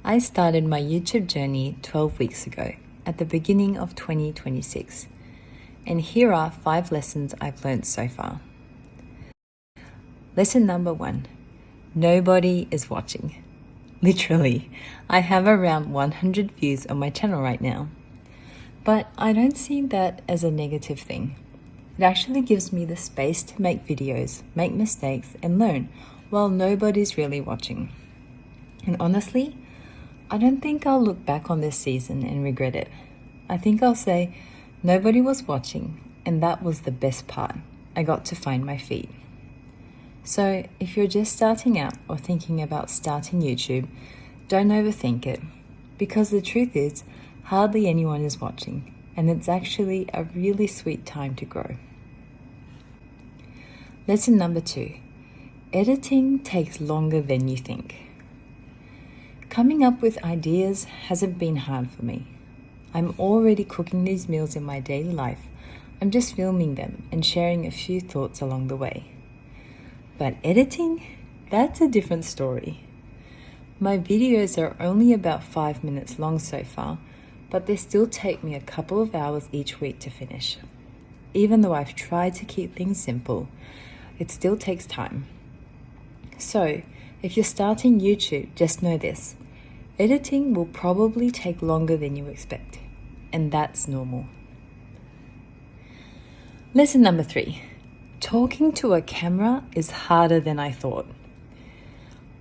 I started my YouTube journey 12 weeks ago, at the beginning of 2026. And here are 5 lessons I've learned so far. Lesson number 1. Nobody is watching. Literally, I have around 100 views on my channel right now. But I don't see that as a negative thing. It actually gives me the space to make videos, make mistakes, and learn while nobody's really watching. And honestly, I don't think I'll look back on this season and regret it. I think I'll say, nobody was watching, and that was the best part. I got to find my feet. So if you're just starting out or thinking about starting YouTube, don't overthink it. Because the truth is, hardly anyone is watching, and it's actually a really sweet time to grow. Lesson number 2. Editing takes longer than you think. Coming up with ideas hasn't been hard for me. I'm already cooking these meals in my daily life. I'm just filming them and sharing a few thoughts along the way. But editing? That's a different story. My videos are only about 5 minutes long so far, but they still take me a couple of hours each week to finish. Even though I've tried to keep things simple, it still takes time. So, if you're starting YouTube, just know this. Editing will probably take longer than you expect, and that's normal. Lesson number 3. Talking to a camera is harder than I thought.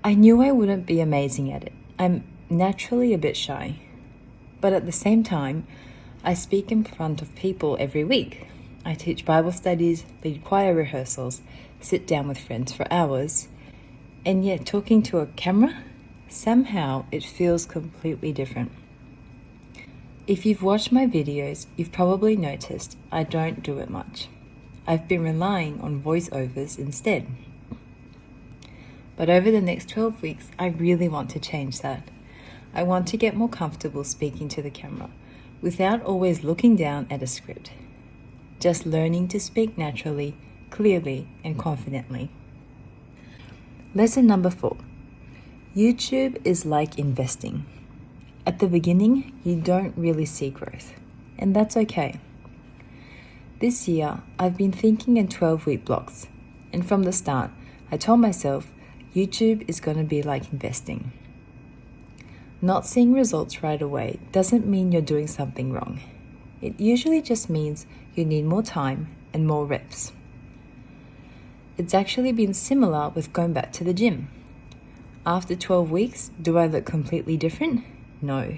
I knew I wouldn't be amazing at it. I'm naturally a bit shy. But at the same time, I speak in front of people every week. I teach Bible studies, lead choir rehearsals, sit down with friends for hours. And yet talking to a camera, somehow it feels completely different. If you've watched my videos, you've probably noticed I don't do it much. I've been relying on voiceovers instead. But over the next 12 weeks, I really want to change that. I want to get more comfortable speaking to the camera without always looking down at a script. Just learning to speak naturally, clearly, and confidently. Lesson number 4. YouTube is like investing. At the beginning, you don't really see growth, and that's okay. This year, I've been thinking in 12-week blocks, and from the start, I told myself YouTube is going to be like investing. Not seeing results right away doesn't mean you're doing something wrong. It usually just means you need more time and more reps. It's actually been similar with going back to the gym. After 12 weeks, do I look completely different? No.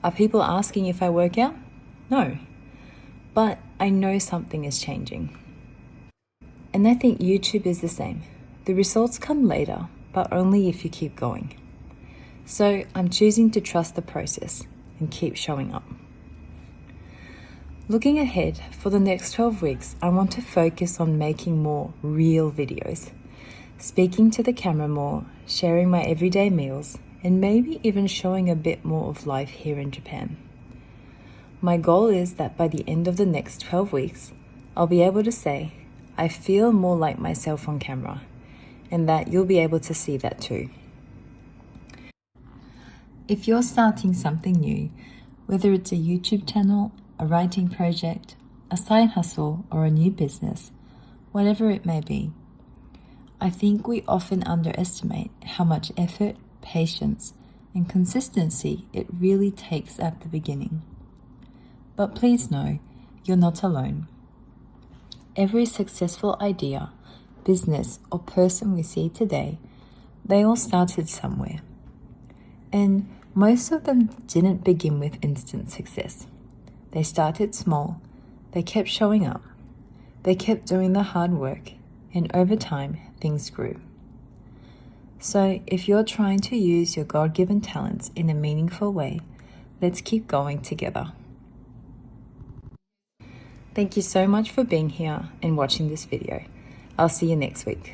Are people asking if I work out? No. But I know something is changing. And I think YouTube is the same. The results come later, but only if you keep going. So I'm choosing to trust the process and keep showing up. Looking ahead, for the next 12 weeks, I want to focus on making more real videos, speaking to the camera more, sharing my everyday meals, and maybe even showing a bit more of life here in Japan. My goal is that by the end of the next 12 weeks, I'll be able to say, I feel more like myself on camera, and that you'll be able to see that too. If you're starting something new, whether it's a YouTube channel, a writing project, a side hustle, or a new business, whatever it may be, I think we often underestimate how much effort, patience, and consistency it really takes at the beginning. But please know, you're not alone. Every successful idea, business, or person we see today, they all started somewhere. And most of them didn't begin with instant success. They started small, they kept showing up, they kept doing the hard work, and over time, things grew. So if you're trying to use your God-given talents in a meaningful way, let's keep going together. Thank you so much for being here and watching this video. I'll see you next week.